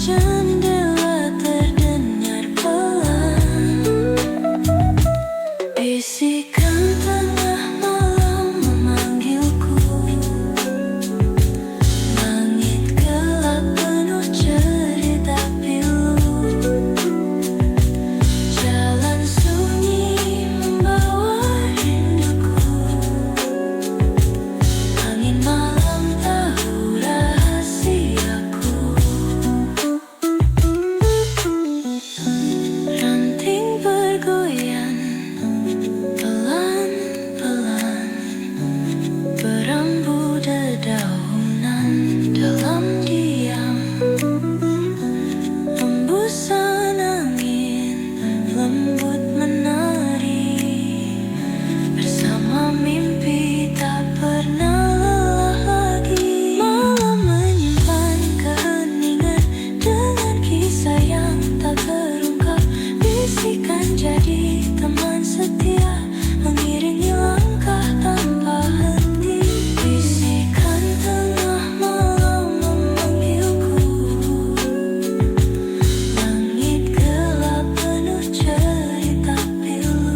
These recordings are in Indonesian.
jendela terdengar pelan, bisikan tengah malam memanggilku. Langit gelap penuh cerita pilu, jalan sunyi membawa rinduku. Angin malam tahu rahasiaku. Ranting bergoyang pelan-pelan, berambu dedaunan dalam diam. Hembusan angin lembut menari, bersama mimpi tak pernah lelah lagi. Malam menyimpan keheningan dengan kisah yang tak terungkap. Bisikan jadi teman setia, mengiringi langkah tanpa henti. Bisikan tengah malam memanggilku. Langit gelap penuh cerita pilu,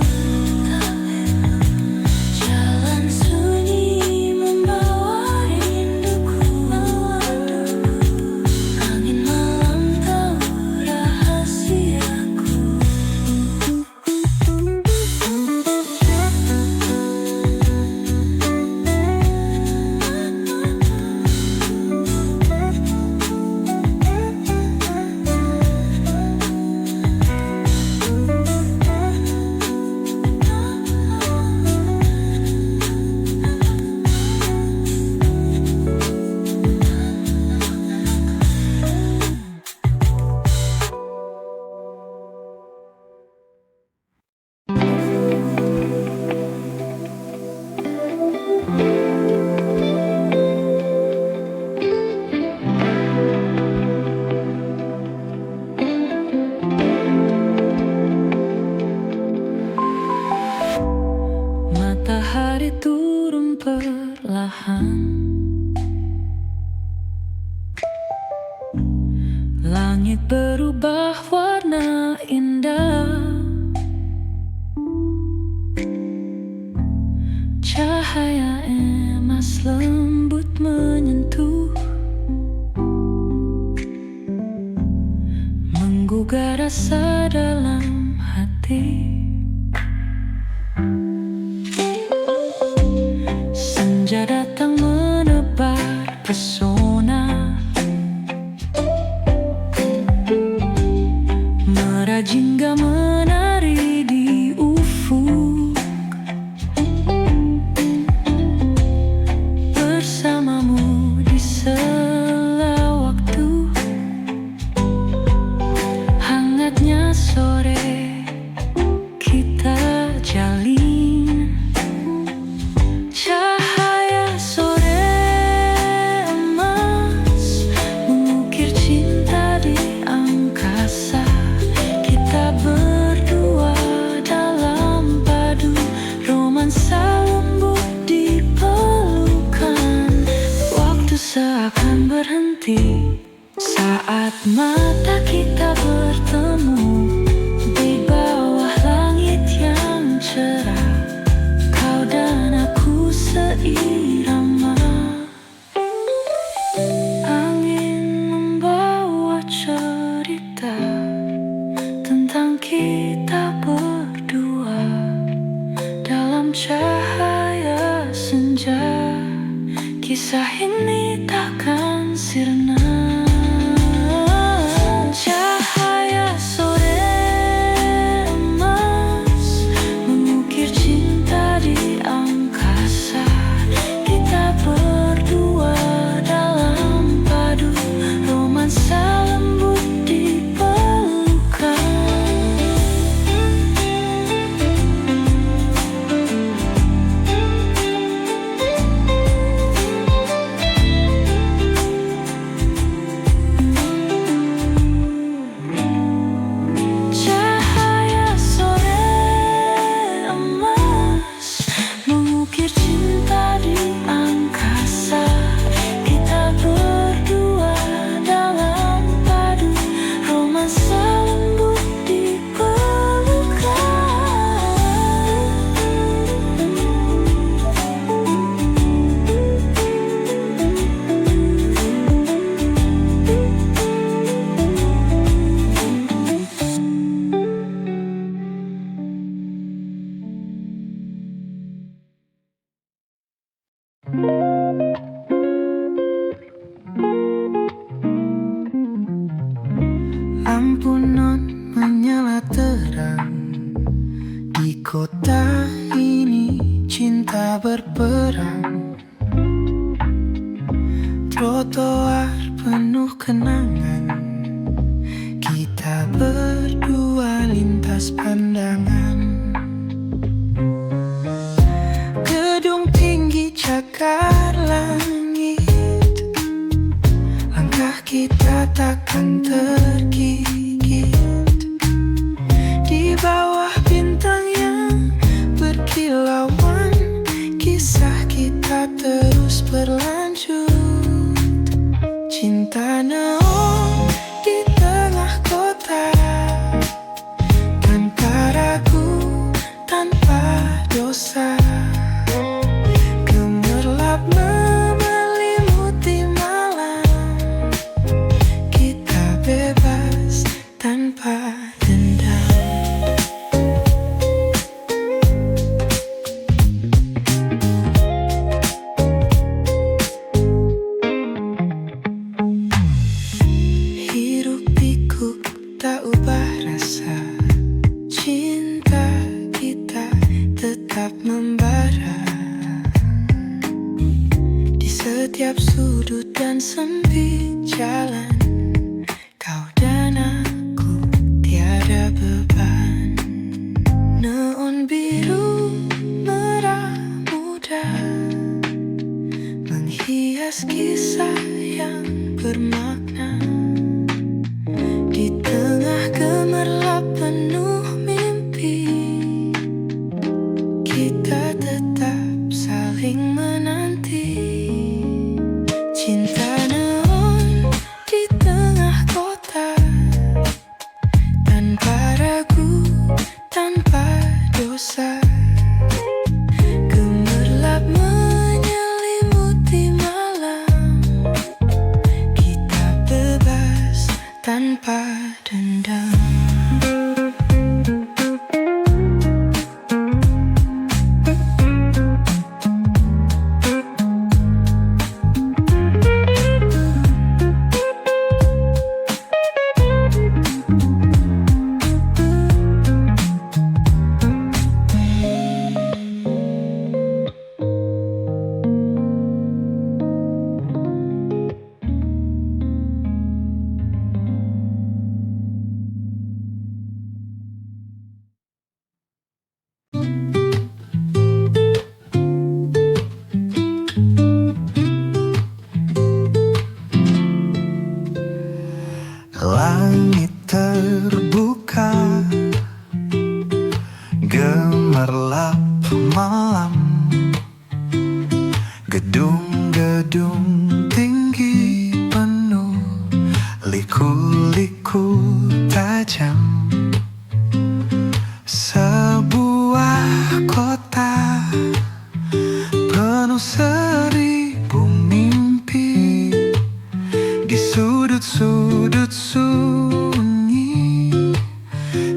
jalan sunyi membawa rinduku. Angin malam tahu rahasiaku. Matahari turun perlahan, langit berubah warna indah. Cahaya emas lembut menyentuh, menggugah rasa dalam hati. Senja datang menebar pesona, merajingga menari di ufuk. Bersamamu di sela waktu, hangatnya sore kita jalin. Cahaya sore emas mengukir cinta di angkasa. Kita berdua dalam padu romansa lembut di pelukan. Waktu seakan berhenti saat mata kita bertemu di bawah langit yang cerah. Kau dan aku seirama, angin membawa cerita tentang kita berdua dalam cahaya senja. Kisah ini takkan sirna. Cahaya sore emas mengukir cinta di angkasa. Kita berdua dalam padu romansa lembut di pelukan. lampu non menyala terang. Di kota ini cinta berperang. Trotoar penuh kenangan, kita berdua lintas pandangan. Gedung tinggi cakar langit, langkah kita takkan tergigit. Di bawah bintang yang berkilauan, kisah kita terus berlanjut. Cinta neon di tengah kota, tanpa ragu, tanpa dosa. Gemerlap memelimuti malam, kita bebas tanpa dendam. Hirup pikuk tak ubah rasa, cinta kita tetap membara. Di setiap sudut dan sempit jalan, kau dan aku tiada beban. Neon biru merah muda menghias kisah yang bermakna. Di tengah gemerlap penuh mimpi, kita tetap saling menanti. Cinta neon di tengah kota, tanpa ragu, tanpa dosa. Gemerlap menyelimuti malam, kita bebas tanpa dendam. Langit terbuka, gemerlap malam. Gedung-gedung tinggi penuh liku-liku tajam. Sebuah kota penuh seribu mimpi. Di sudut-sudut sunyi,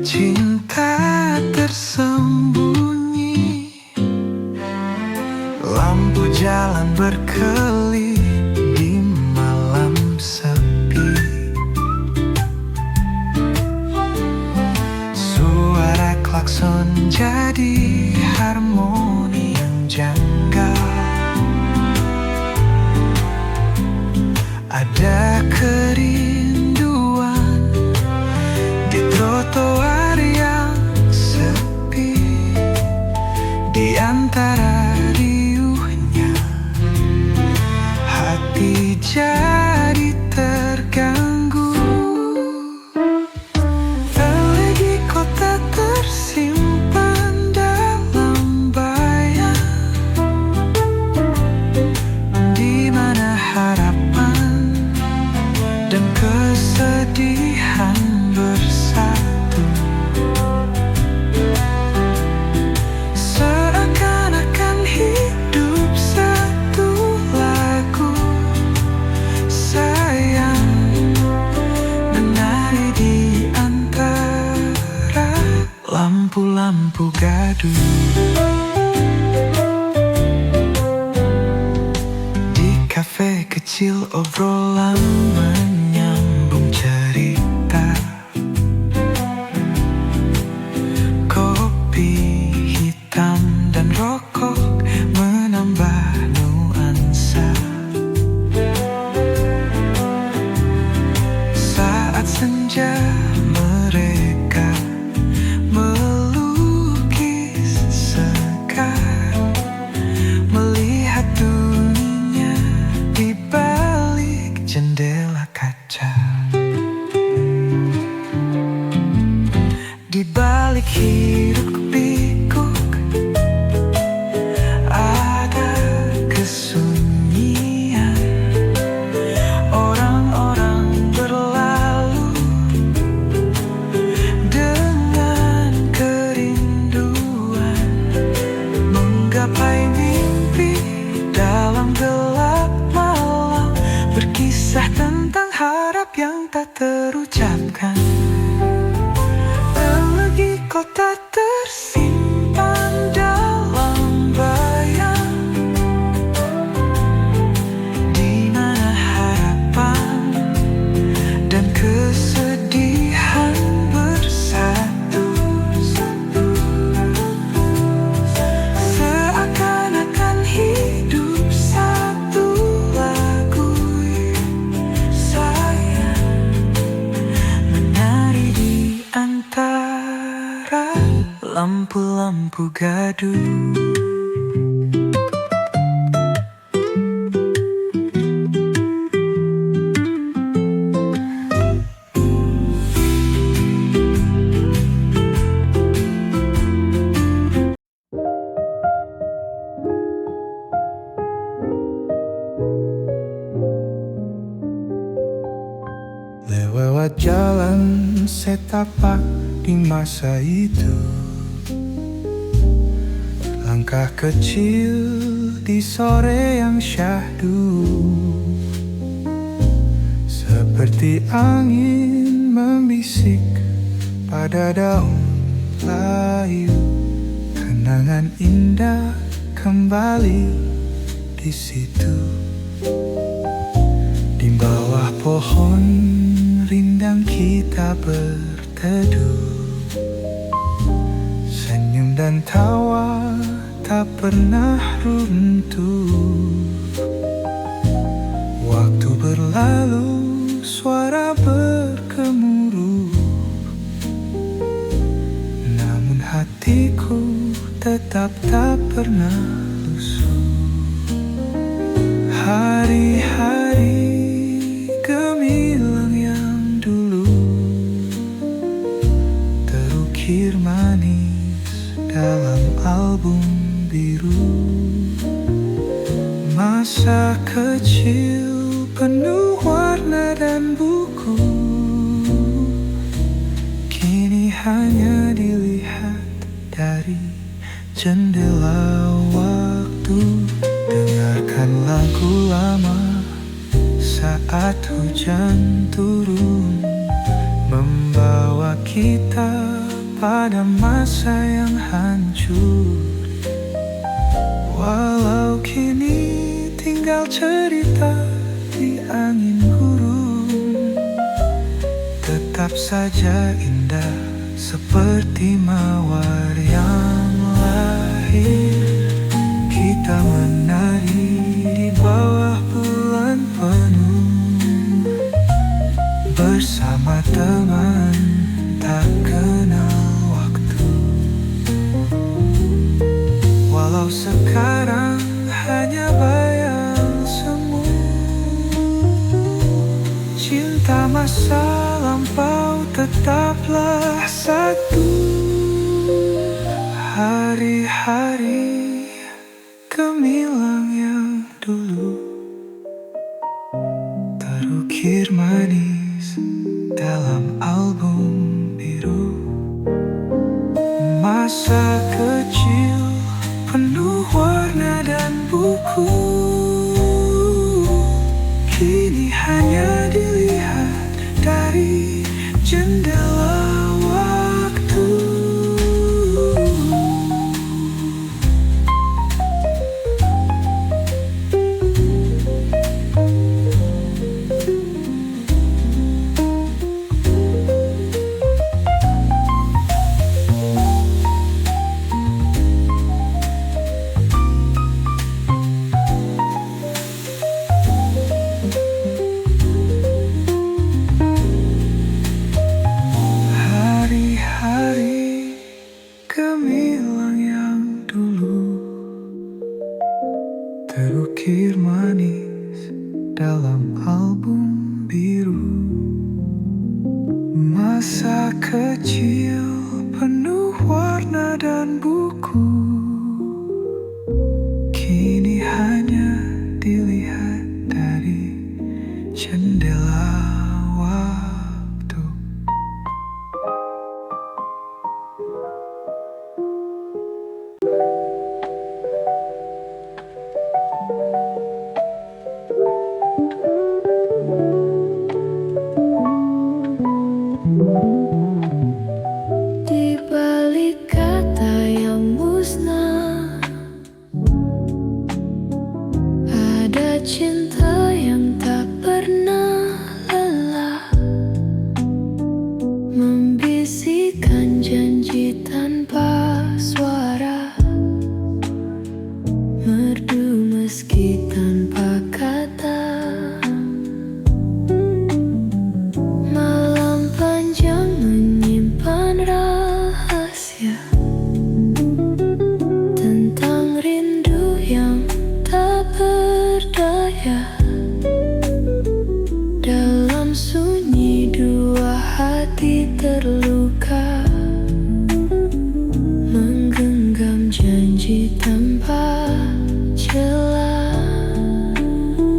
cinta tersembunyi. Lampu jalan berkelip di malam sepi. Suara klakson jadi harmoni yang janggal. Ada kerinduan di trotoar yang sepi. Di antara riuhnya, hati jadi terganggu. Elegi kota tersimpan dalam bayang, di mana harapan dan kesedihan bersatu. Seakan-akan hidup satu lagu sayang, menari di antara lampu-lampu gaduh. Di kafe kecil obrolan menyambung cerita. tak terucapkan. Elegi kota tersimpan dalam bayang, di mana harapan dan kesedihan bersatu. Seakan-akan hidup satu lagu sayang, menari di antara lampu-lampu gaduh. Lewat jalan setapak di masa itu, langkah kecil di sore yang syahdu, seperti angin membisik pada daun layu. Kenangan indah kembali di situ, di bawah pohon rindang kita berteduh. Senyum dan tawa tak pernah runtuh. Waktu berlalu, suara bergemuruh, namun hatiku tetap tak pernah lusuh. Hari-hari gemilang yang dulu terukir manis dalam album biru. Masa kecil penuh warna dan buku, kini hanya dilihat dari jendela waktu. Dengarkan lagu lama saat hujan turun, membawa kita pada masa yang hancur. Walau kini tinggal cerita di angin gurun, tetap saja indah seperti mawar yang lahir. Kita menari di bawah bulan penuh, bersama teman tak kenal waktu. Walau sekarang hanya bayang semu, cinta masa lampau tetaplah satu. Hari-hari gemilang yang dulu terukir manis dalam album biru. Masa kecil penuh warna dan buku, kini hanya dilihat dari jendela waktu. Hari-hari gemilang yang dulu terukir manis dalam album biru. Masa kecil penuh warna dan buku, kini hanya dilihat dari jendela waktu. terluka, menggenggam janji tanpa celah,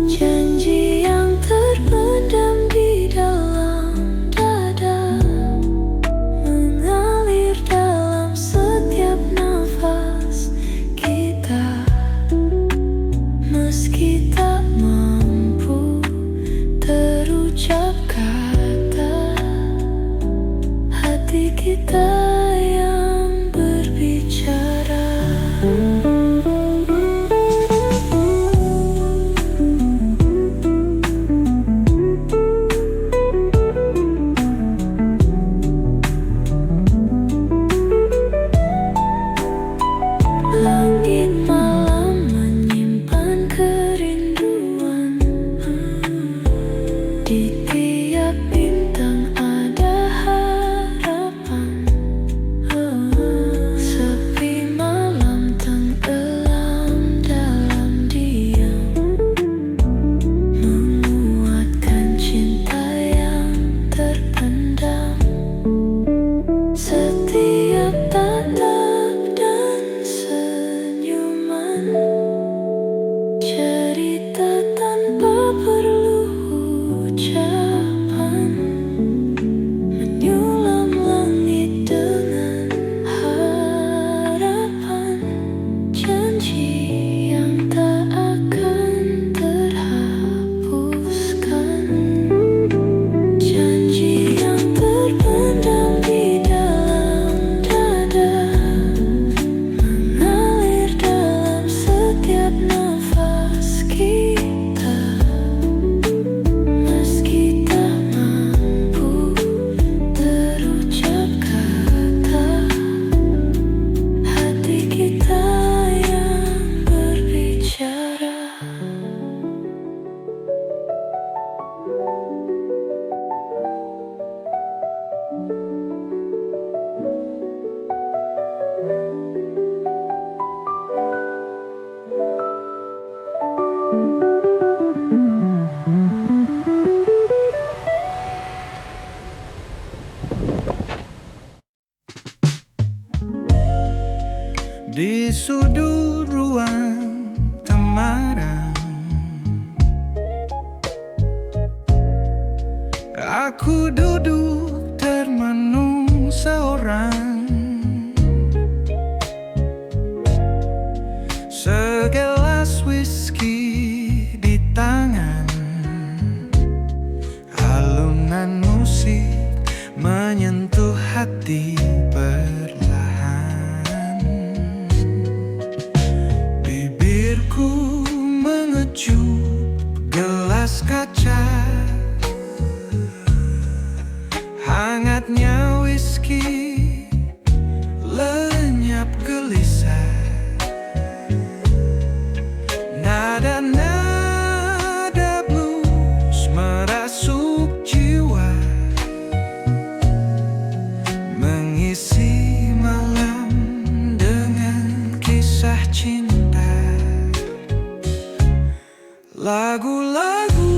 janji yang terpendam di dalam dada, mengalir dalam setiap nafas kita. Meski tak mampu terucap kata, hati kita yang berbicara. Langit malam menyimpan kerinduan, di tiap bintang ada harapan. Sepi malam tenggelam dalam diam, menguatkan cinta yang terpendam. Setiap tatap dan senyuman, cerita tanpa perlu ucapan, menyulam langit dengan harapan, janji yang tak akan terhapuskan, janji yang terpendam di dalam dada, mengalir dalam setiap nafas kita. Meski tak mampu terucap kata, hati kita yang berbicara. Di sudut ruang temaram, aku duduk termenung seorang. Segelas whisky di tangan, alunan musik menyentuh hati perlahan. Bibirku mengecup gelas kaca, hangatnya whisky lenyap gelisah. Nada-nada blues merasuk jiwa, mengisi malam dengan kisah cinta. Lagu-lagu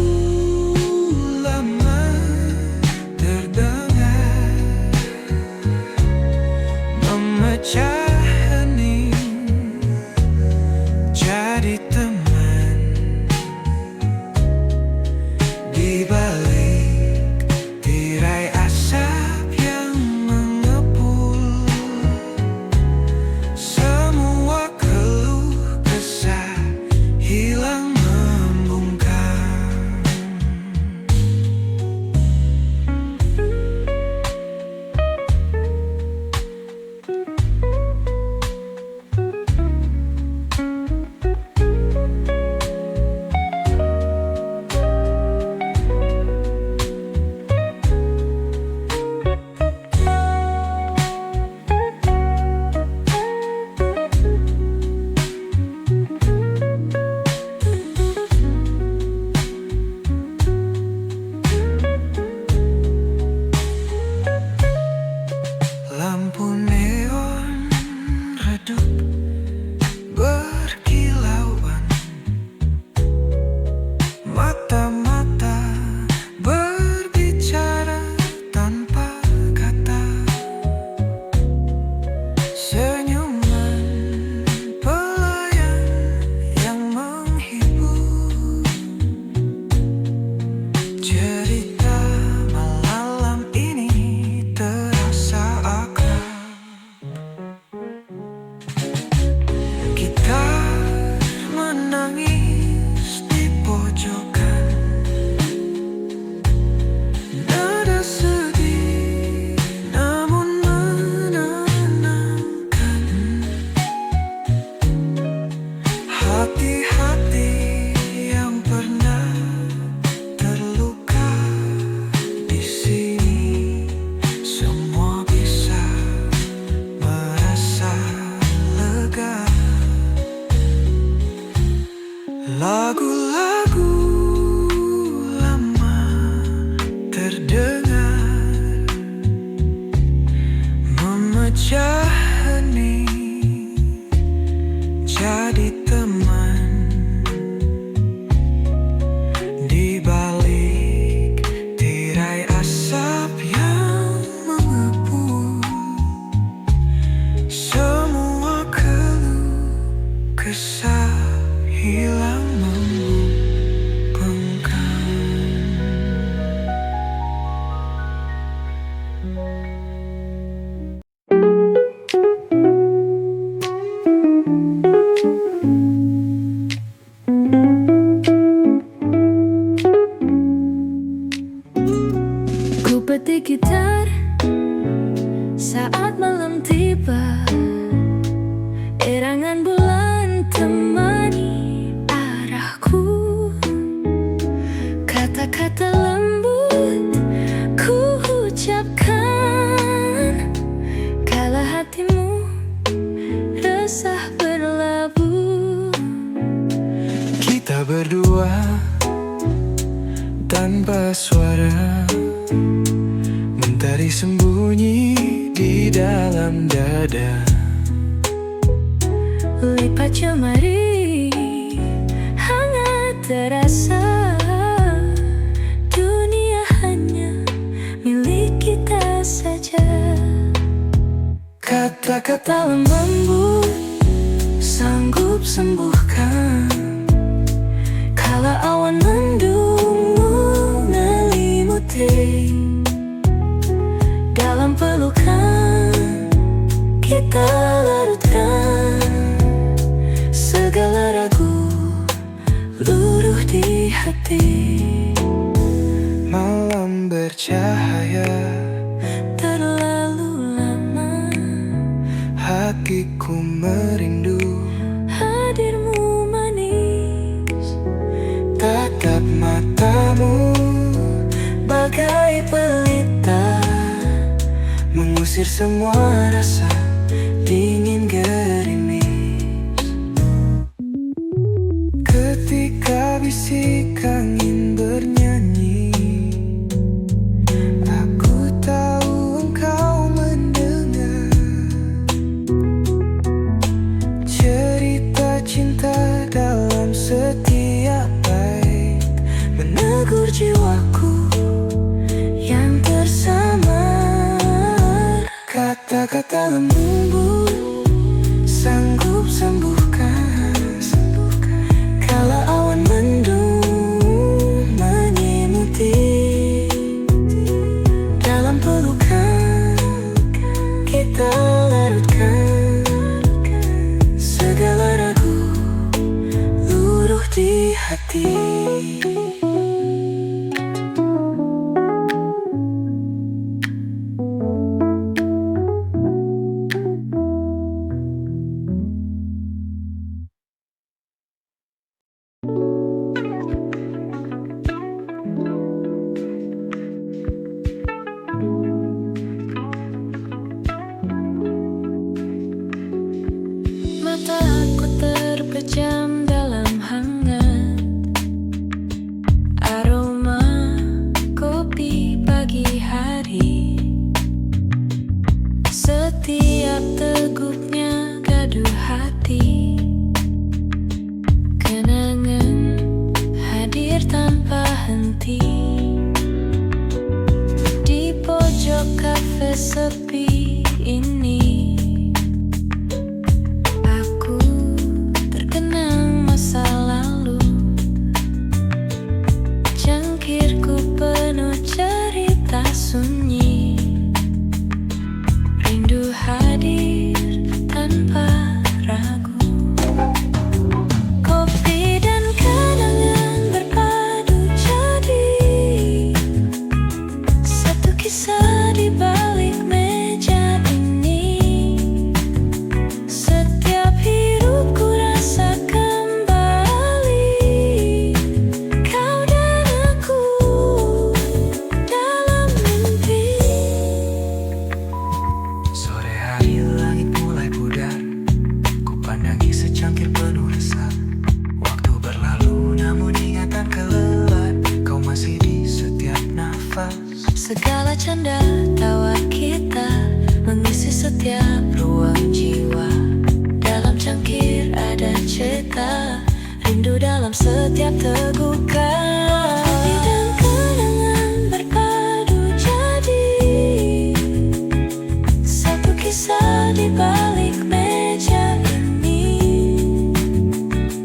lama terdengar, petik gitar saat malam tiba. Erangan bulan temani arahku. Kata-kata lembut ku ucapkan kala hatimu resah berlabuh. Kita berdua tanpa suara, mentari sembunyi di dalam dada. Lipat cemari hangat terasa. Dunia hanya milik kita saja. Kata-kata Lembut sanggup sembuhkan kala awan mendung melimuti. Dalam pelukan kita larutkan segala ragu luruh di hati. malam bercahaya, Terlalu lama hatiku merindu. hadirmu manis. Tatap matamu Bagai pelita mengusir semua rasa dingin gerimis. Ketika bisik angin bernyanyi, aku tahu engkau mendengar cerita cinta dalam setiap bait, menegur jiwaku yang tersamar. kata-kata lembut sanggup sembuhkan Kala awan mendung menyimuti. Dalam pelukan kita larutkan segala ragu luruh di hati. Mataku terpejam dalam hangat aroma kopi pagi hari. Setiap teguknya gaduh hati. Kenangan hadir tanpa henti di pojok kafe sepi ini. Masa lalu cangkirku penuh cerita sunyi. Rindu hadir tanpa ragu. Kopi dan kenangan berpadu jadi satu kisah di balik meja ini. Setiap hirupku rasakan cangkir penuh resah. Waktu berlalu namun ingatan kelelap, kau masih di setiap nafas. Segala canda tawa kita mengisi setiap ruang jiwa. Dalam cangkir ada cerita rindu dalam setiap tegukan. Kopi dan kenangan berpadu jadi satu kisah di balik meja ini.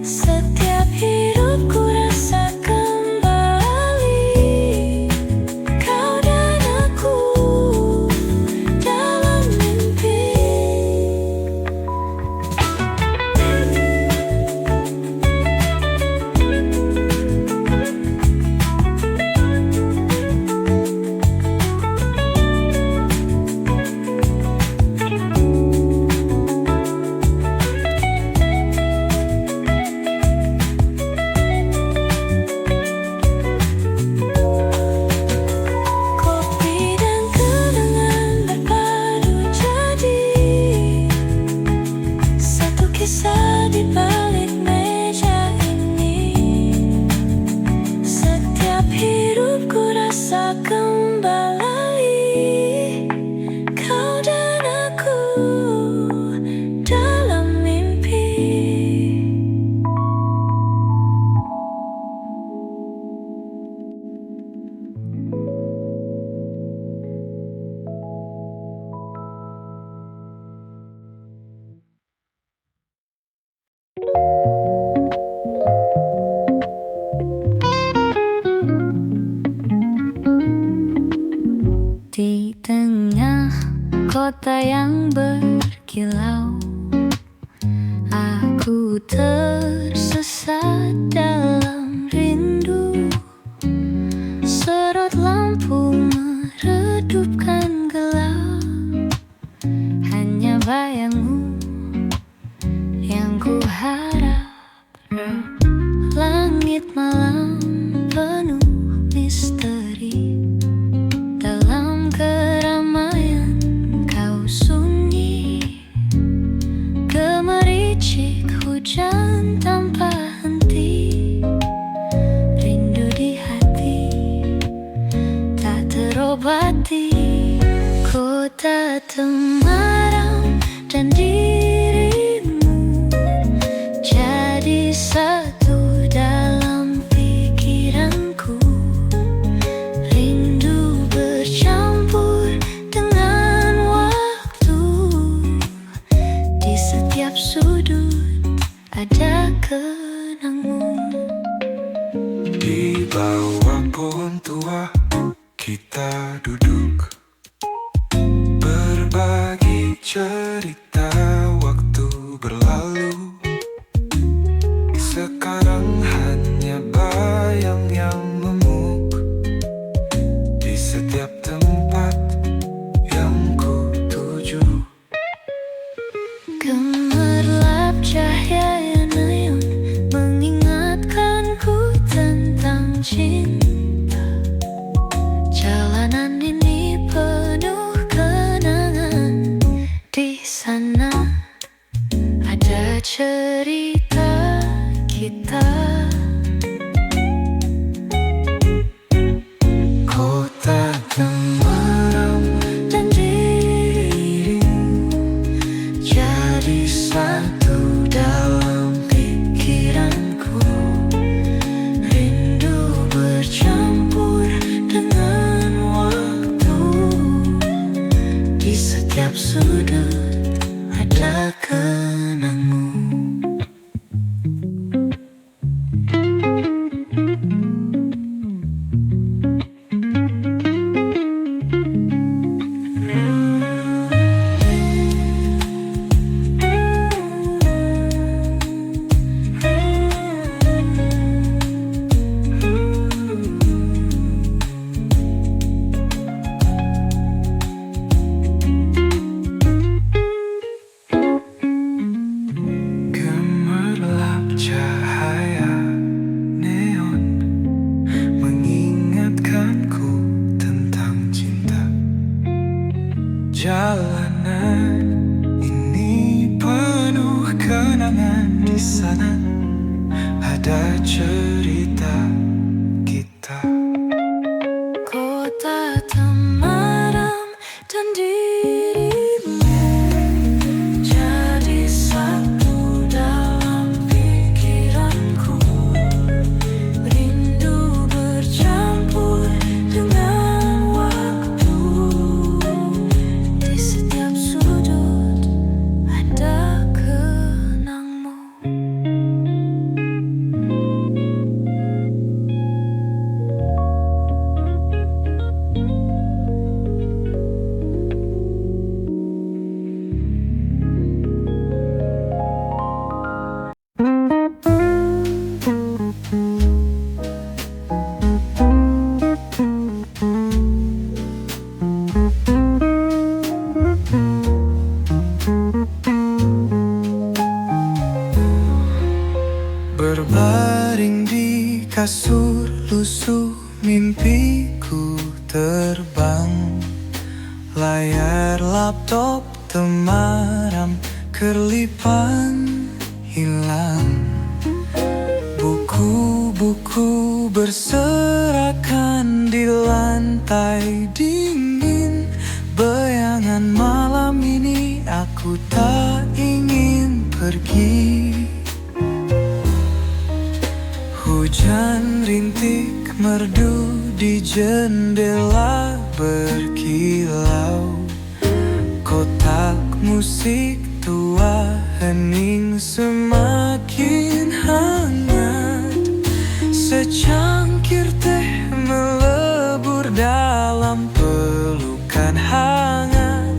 Setiap hidupku rasa kembali kau dan aku dalam mimpi. bisa kembali kau dan aku dalam mimpi. Di tengah kota yang berkilau, aku tersesat dalam rindu. Sorot lampu meredupkan gelap, hanya bayangmu yang ku harap. Langit malam penuh misteri, dalam keramaian kau sunyi. Gemericik hujan tanpa henti, rindu di hati tak terobati. Kota temaram dan dirimu jadi satu dalam pikiranku. Rindu bercampur dengan waktu, di setiap sudut ada kenangmu. Di bawah pohon tua kita duduk, berbagi cerita waktu berlalu. Sekarang hanya bayang yang memuk di setiap tempat yang ku tuju. Gemerlap cahaya neon mengingatkanku tentang cinta. Jalanan ini penuh kenangan, di sana ada cerita kita. Kota temaram Dan dirimu jadi satu dalam pikiranku. rindu bercampur dengan waktu, di setiap sudut ada kenangmu. Gemerlap cahaya neon mengingatkanku tentang cinta. Jalanan ini penuh kenangan, di sana ada cerita kita. Kota temaram dan dirimu jadi satu dalam pikiranku. Rindu bercampur dengan waktu, di setiap sudut ada kenangmu. Berbaring di kasur lusuh, mimpiku terbang. Layar laptop temaram, kerlipan hilang. Buku-buku berserakan di lantai. lantai dingin. Bayangan malam ini aku tak ingin pergi. Hujan rintik merdu di jendela berkilau. Kotak musik tua hening semakin hangat. Secangkir teh melebur dalam pelukan hangat.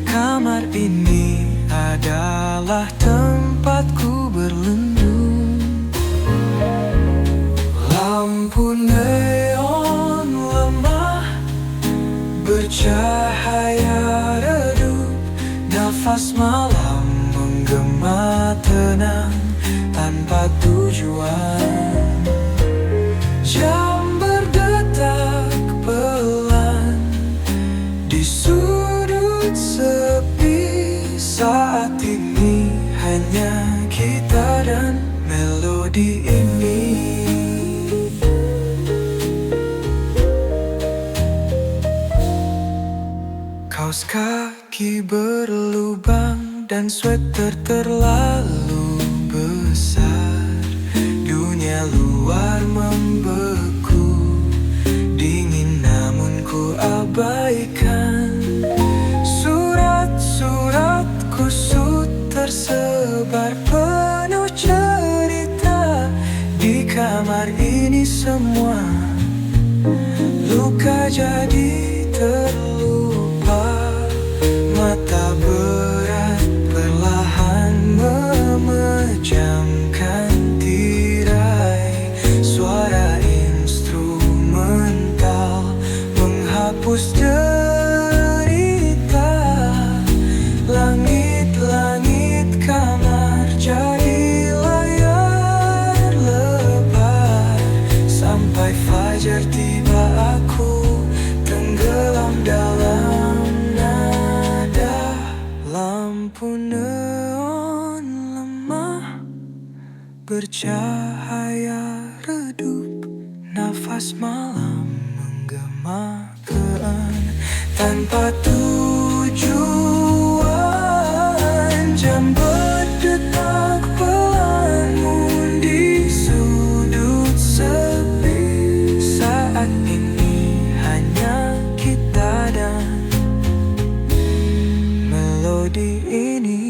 Kamar ini adalah tempatku berlindung. Lampu neon lemah bercahaya redup. Nafas malam menggema tenang tanpa tujuan. Jam berdetak pelan di sudut sepi. Saat ini hanya kita dan melodi ini. Kaos kaki berlubang dan sweater terlalu besar. Dunia luar membeku, dingin namun ku abaikan. Surat-surat kusut tersebar penuh cerita. Di kamar ini semua luka jadi terlupa. Mata berat perlahan memejamkan tirai. Suara instrumental menghapus derita. Langit-langit kamar jadi layar lebar. Sampai fajar tiba aku tenggelam dalam nada. Lampu neon lemah bercahaya redup. Nafas malam menggemakan tanpa tujuan. Jam berdetak pelan di sudut sepi. Saat ini hanya kita dan melodi ini.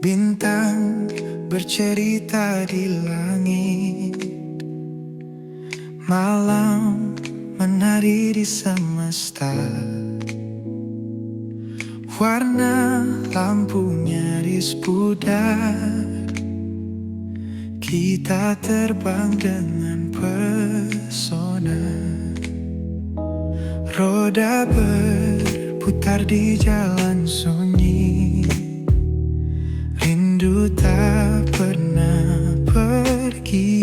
Bintang bercerita di langit. Malam menari di semesta. Warna lampu nyaris pudar. Kita terbang dengan pesona. Roda berputar di jalan sunyi. Rindu tak pernah pergi.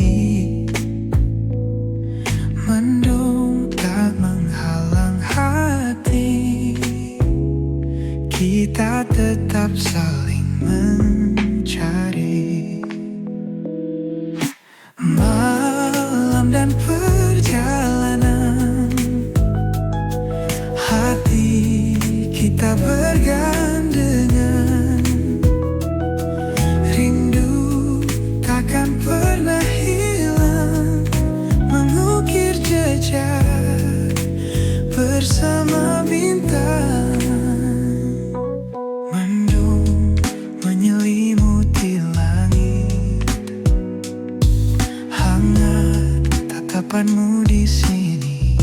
Mendung tak menghalang hati. Kita tetap saling mencari. Malam dan perjalanan, hati kita bergandengan. Rindu takkan pernah hilang, mengukir jejak bersama bintang. Mendung menyelimuti langit, hangat tatapanmu di sini.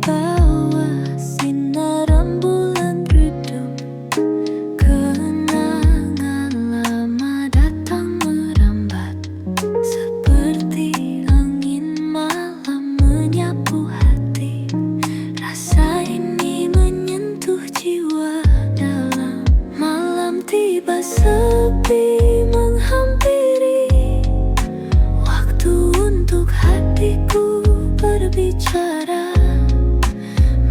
bawah sinar rembulan redup, kenangan lama datang merambat seperti angin malam menyapu hati. Rasa ini menyentuh jiwa dalam. Malam tiba sepi menghampiri, waktu untuk hatiku berbicara,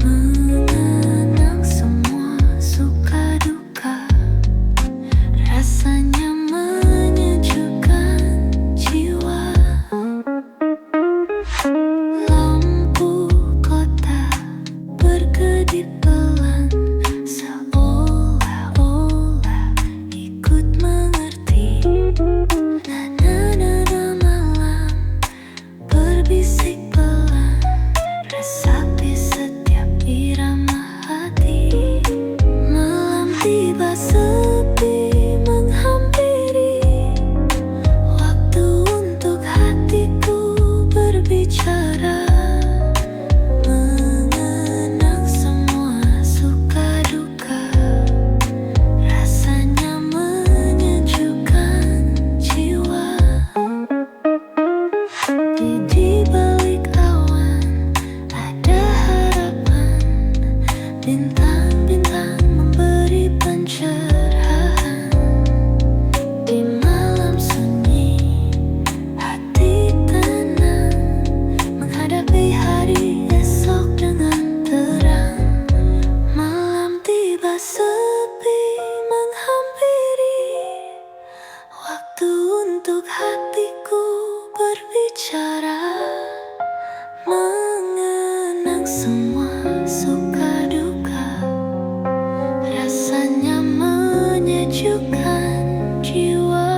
mengenang semua suka duka. Rasanya menyejukkan jiwa. Lampu kota berkedip pelan, seolah-olah ikut mengerti. Nada-nada malam berbisik pelan, resapi setiap irama hati. Malam tiba sepi menghampiri, waktu untuk hatiku berbicara, mengenang semua suka duka. Rasanya menyejukkan jiwa. Di balik awan ada harapan, bintang-bintang memberi pencerahan. Di malam sunyi hati tenang, menghadapi hari esok dengan terang. Malam tiba sepi menghampiri, waktu untuk hatiku berbicara, mengenang semua suka duka. Rasanya menyejukkan jiwa.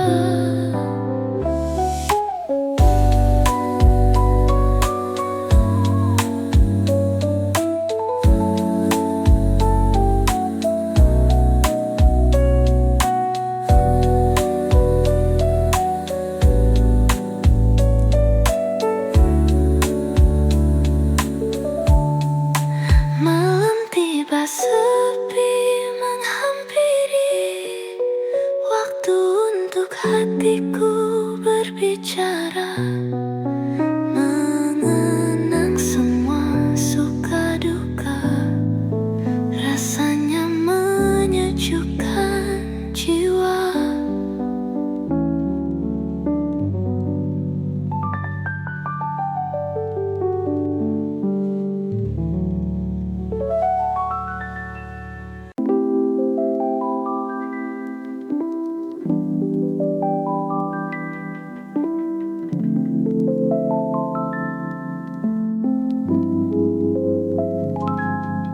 Malam tiba sepi menghampiri, waktu untuk hatiku berbicara, mengenang semua suka duka. Rasanya menyejukkan jiwa.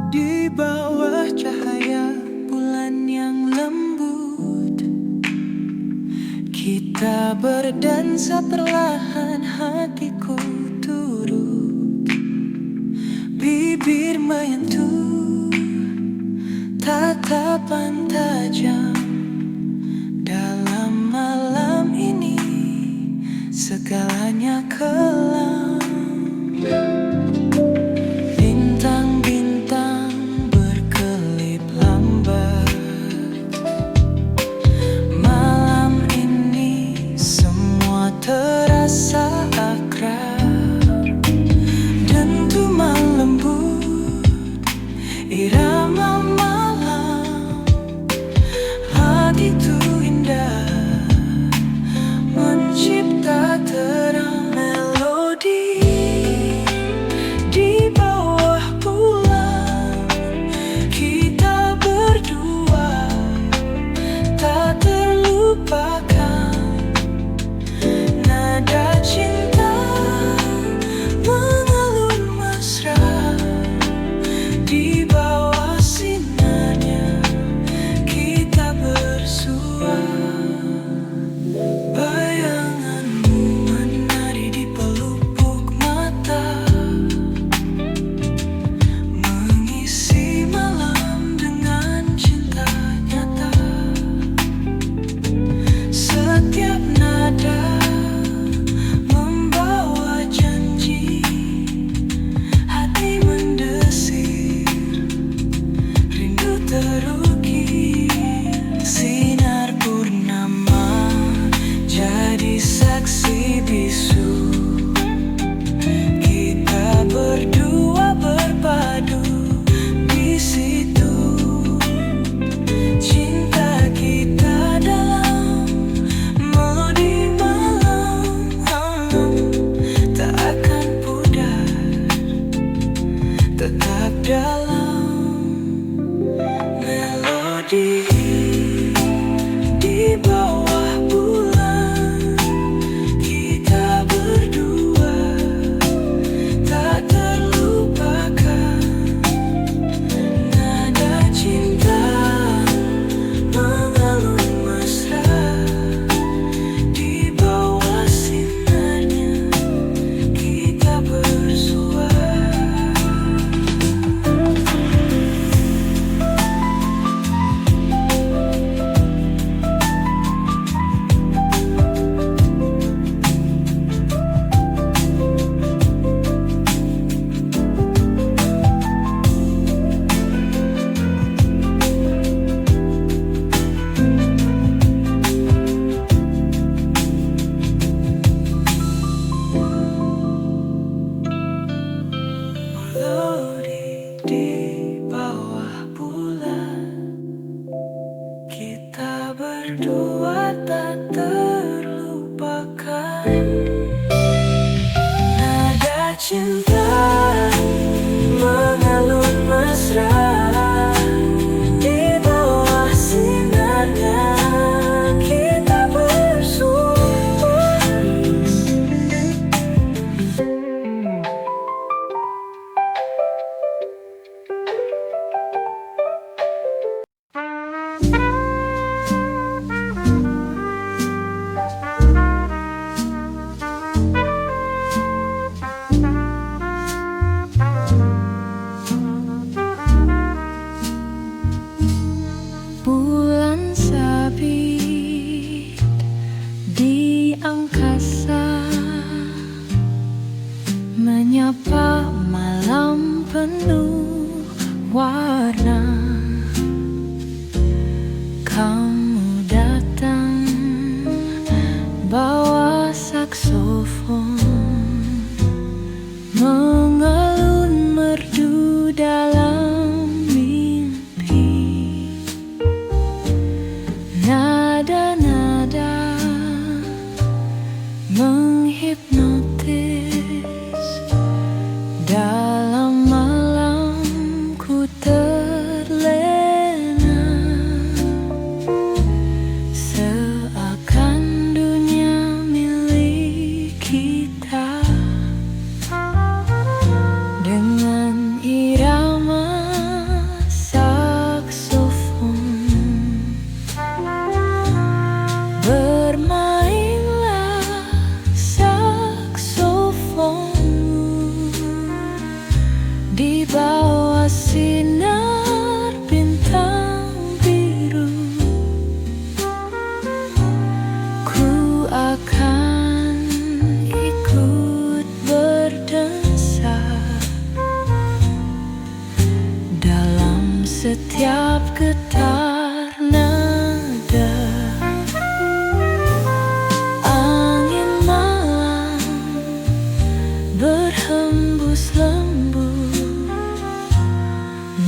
Di bawah cahaya bulan yang lembut, kita berdansa perlahan, hatiku turut. Bibir menyentuh tatapan tajam. Dalam malam ini segalanya kelam. Bintang-bintang berkelip lambat. Malam ini semua terasa akrab. Dentuman lembut, irama malam, begitu indah, mencipta terang. Melodi di bawah bulan, kita berdua tak terlupakan. Nada cinta mengalun mesra, di bawah sinarnya kita bersua. Bayanganmu menari di pelupuk mata, mengisi malam dengan cinta nyata. Setiap nada membawa janji, hati mendesak. dalam melodi di bawah bulan. Kita berdua tak terlupakan. Nada cinta mengalun mesra di bawah sinarnya. Kita bersua. Melodi di bawah bulan. Kita berdua tak terlupakan. Nada cinta mengalun mesra di bawah sinarnya. Kita bersua. Bulan sabit di angkasa menyapa malam penuh warna. Kamu datang bawa saksofon, mengalun merdu dalam mimpi. Nada-nada menghipnotis dalam malamku terlena. Seakan dunia milik kita dengan irama saksofon. Bermainlah saksofonmu di bawah sinar bintang biru. Ku akan ikut berdansa dalam setiap getar nada. Angin malam berhembus lembut,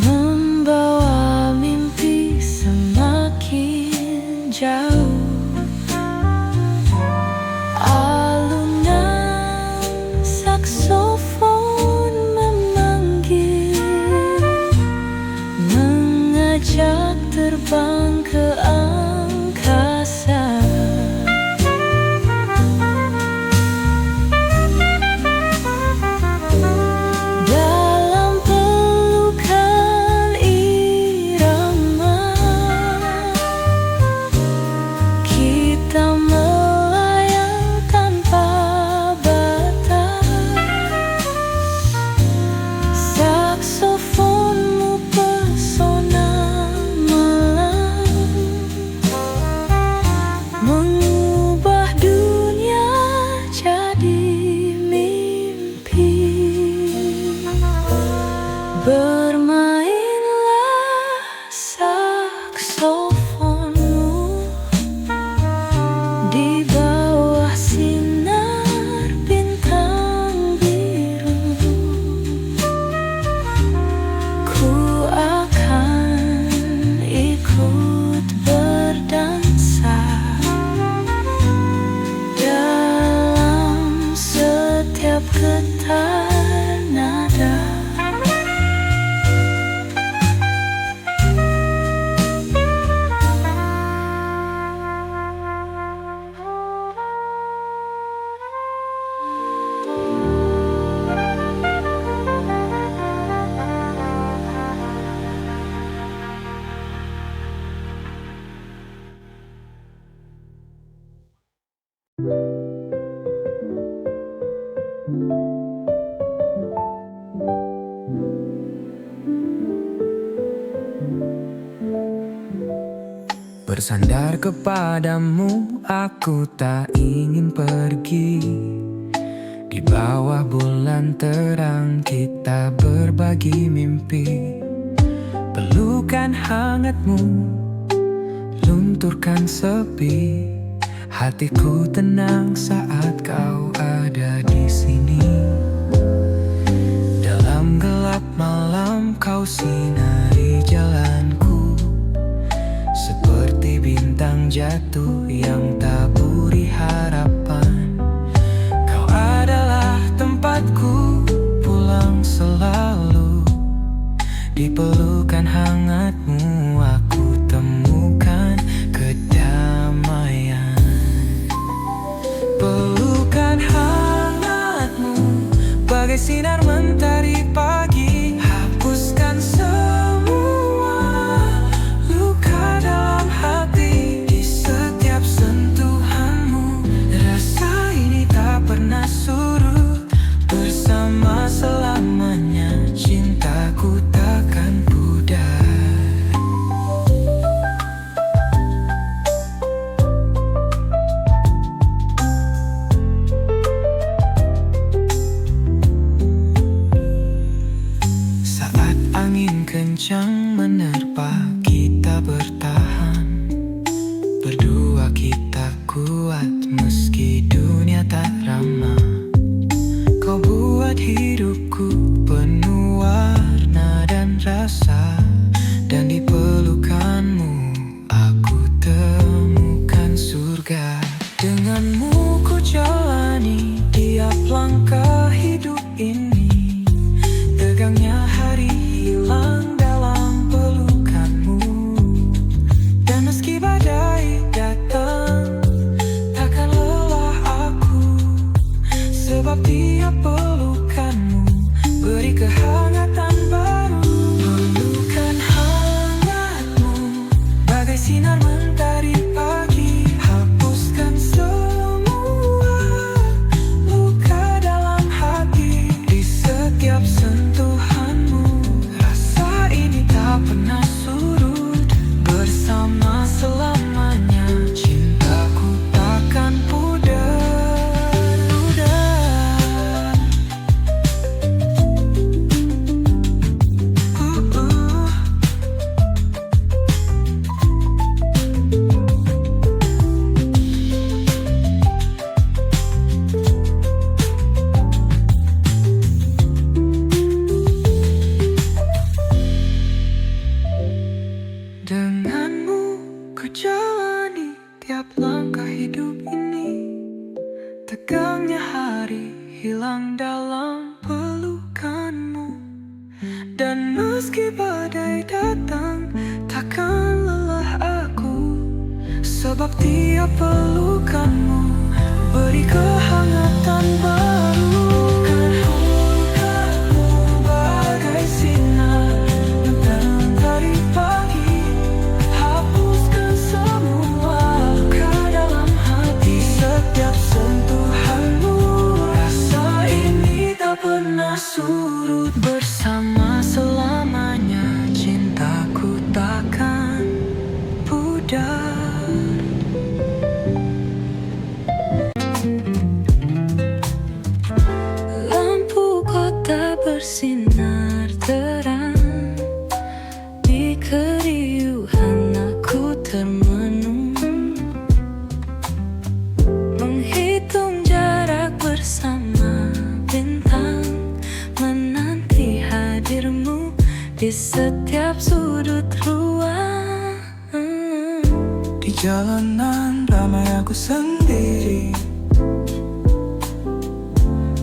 membawa mimpi semakin jauh. Alunan saksofon memanggil, mengajak terbang ke angkasa. Dalam pelukan irama, kita melayang tanpa batas. Saksofonmu pesona malam, mengubah dunia jadi mimpi. Bermainlah saksofonmu di bawah sinar bintang biru. Ku akan ikut berdansa dalam setiap getar nada. Bersandar kepadamu, aku tak ingin pergi. Di bawah bulan terang kita berbagi mimpi. Pelukan hangatmu lunturkan sepi. Hatiku tenang saat kau ada di sini. Dalam gelap malam kau sinari jalanku, seperti bintang jatuh yang taburi harapan. Kau adalah tempatku pulang selalu. Di pelukan hangatmu aku temukan kedamaian. Pelukan hangatmu bagai sinar mentari pagi, hapuskan semua luka dalam hati. Di setiap sentuhanmu, rasa ini tak pernah surut. Bersama selamanya, cintaku takkan pudar. Saat angin kencang menerpa, kita bertahan. Berdua kita kuat meski dunia tak ramah. Kau buat hidupku penuh warna dan rasa. Dan di pelukanmu aku temukan surga. Denganmu ku jalani tiap langkah hidup ini. Tegangnya hari hilang dalam pelukanmu. Dan meski badai datang, takkan lelah aku. Sebab tiap pelukanmu beri kehangatan baru. Pelukan hangatmu bagai sinar mentari pagi, hapuskan semua luka dalam hati. Di setiap sentuhanmu, rasa ini tak pernah surut. Bersama selamanya, cintaku takkan pudar. Denganmu ku jalani tiap langkah hidup ini. Tegangnya hari hilang dalam pelukanmu. Dan meski badai datang, takkan lelah aku. Sebab tiap pelukanmu beri kehangatan baru. Pelukanmu bagai sinar mentari pagi, hapuskan semua luka dalam hati. Setiap sentuhanmu, rasa ini tak pernah surut. Bersama selamanya, cintaku takkan pudar. Lampu kota bersinar terang. Di keriuhan aku termenung, menghitung jarak bersama bintang, menanti hadirmu di setiap sudut ruang. Di jalanan ramai aku sendiri.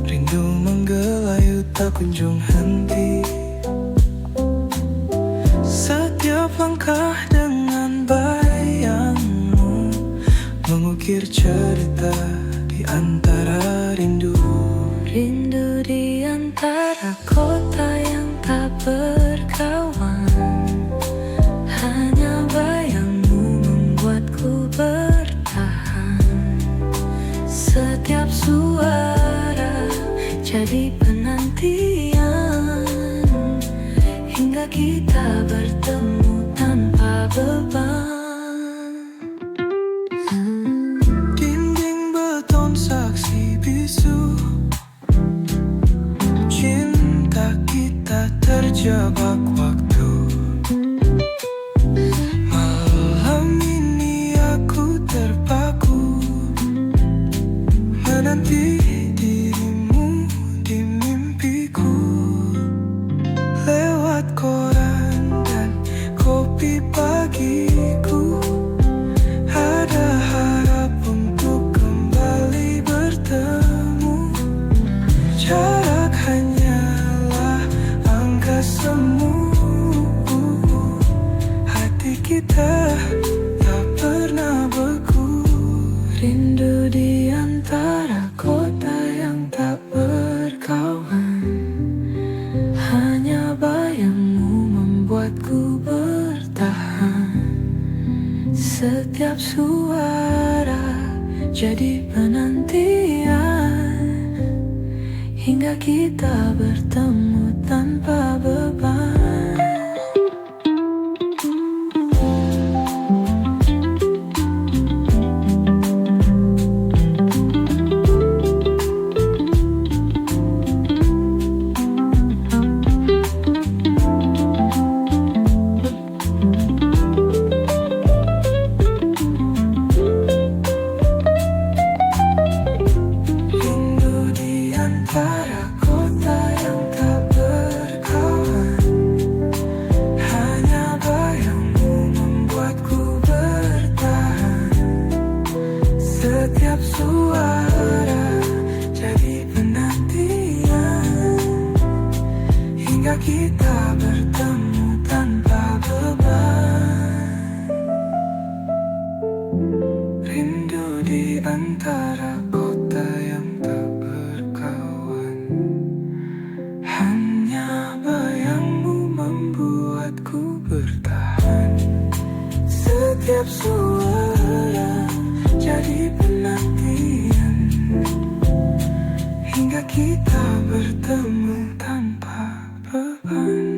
Rindu menggelayut tak kunjung henti. Setiap langkah dengan bayangmu mengukir cerita di antara rindu. Rindu di antara kota yang tak berkawan. Hanya bayangmu membuatku bertahan. Setiap suara jadi penantian, hingga kita bertemu tanpa beban. menanti dirimu di mimpiku. Lewat koran dan kopi pagiku, ada harap untuk kembali bertemu. Jarak hanyalah angka semu. Hati kita tak pernah beku. Rindu di antara kota yang tak berkawan. Hanya bayangmu membuatku bertahan. Setiap suara jadi penantian, hingga kita bertemu tanpa beban. Rindu di antara kota yang tak berkawan. Hanya bayangmu membuatku bertahan. Setiap suara jadi penantian, hingga kita bertemu tanpa beban. Rindu di antara kota yang tak berkawan. Hanya bayangmu membuatku bertahan. Setiap suara jadi penantian, hingga kita bertemu tanpa beban.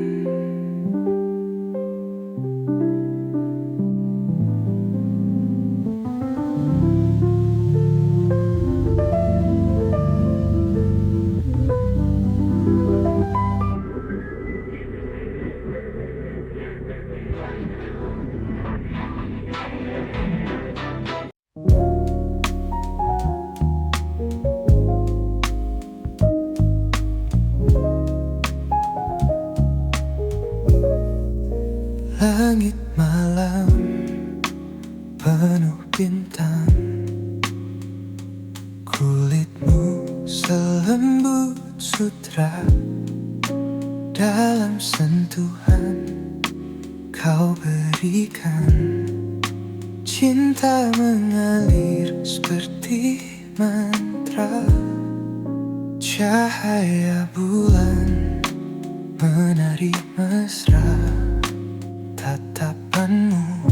Langit malam penuh bintang, kulitmu selembut sutra. Dalam sentuhan kau berikan, cinta mengalir seperti mantra. Cahaya bulan menari mesra. Tatapanmu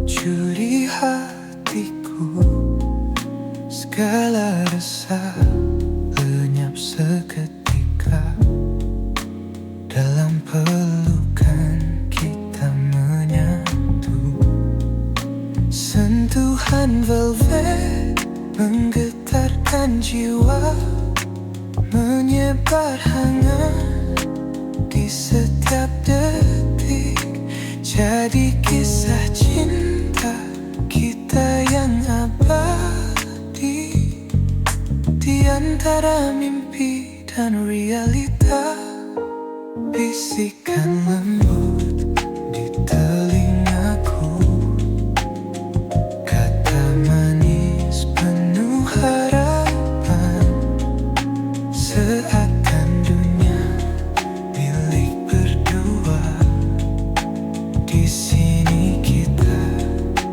curi hatiku. Segala resah lenyap seketika. Dalam pelukan kita menyatu. Sentuhan velvet menggetarkan jiwa, menyebar hangat di setiap detik. Jadi kisah cinta kita yang abadi, di antara mimpi dan realita. Bisikan lembut di telingaku, kata manis penuh harapan. Seakan dunia milik berdua. Di sini kita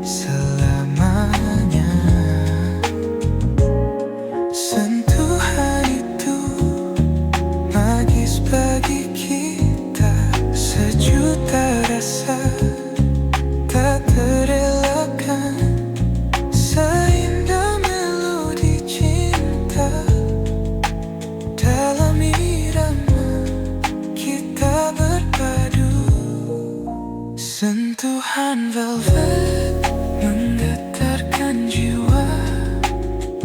selamanya. Sentuhan itu magis bagi kita. Sejuta rasa tak terelakkan. Seindah melodi cinta. Dalam irama kita berpadu. Sentuhan velvet menggetarkan jiwa,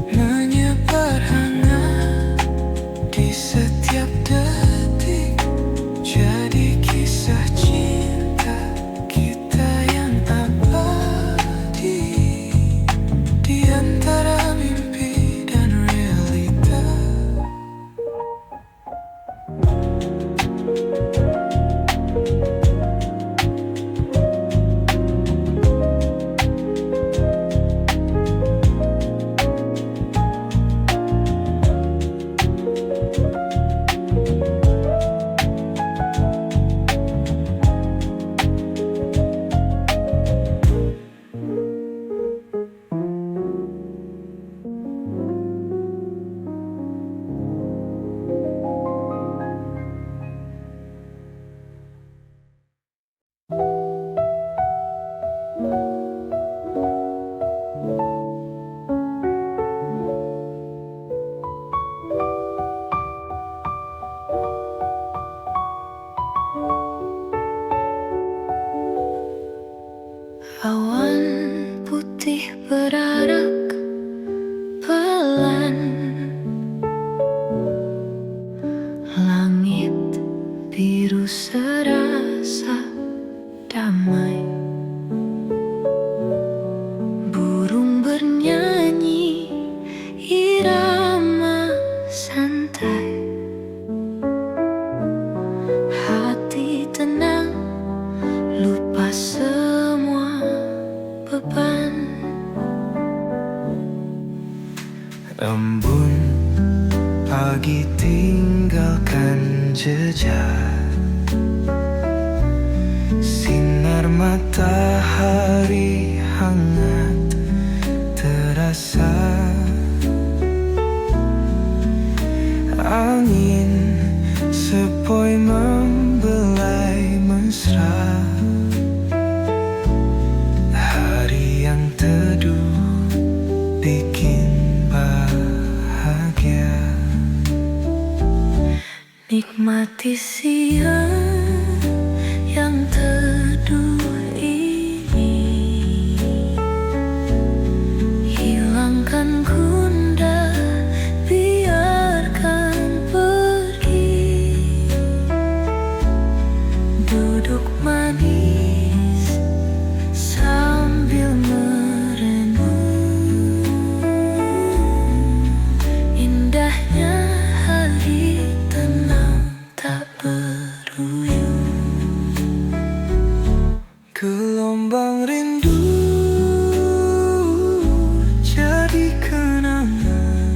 menyebar hangat di setiap detik. Jadi kisah cinta kita yang abadi, di antara mimpi dan realita. Awan putih berarak pelan, langit biru serasa damai. Burung bernyanyi irama santai. Hati tenang, lupa semua beban. Embun pagi tinggalkan jejak, sinar matahari hangat terasa. Angin sepoi membelai mesra. Hari yang teduh bikin bahagia. Nikmati siang yang teduh ini, hilangkan gundah, biarkan pergi. Duduk manis sambil merenung, indahnya hari tenang tak beruyung. Gelombang rindu jadi kenangan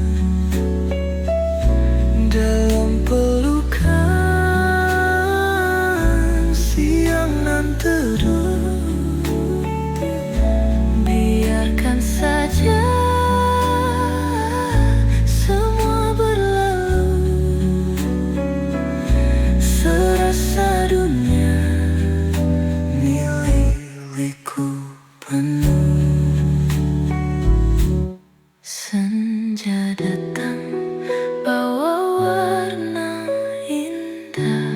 dalam pelukan siang nan teduh. Biarkan saja semua berlalu, serasa dunia milikku penuh. senja datang bawa warna indah.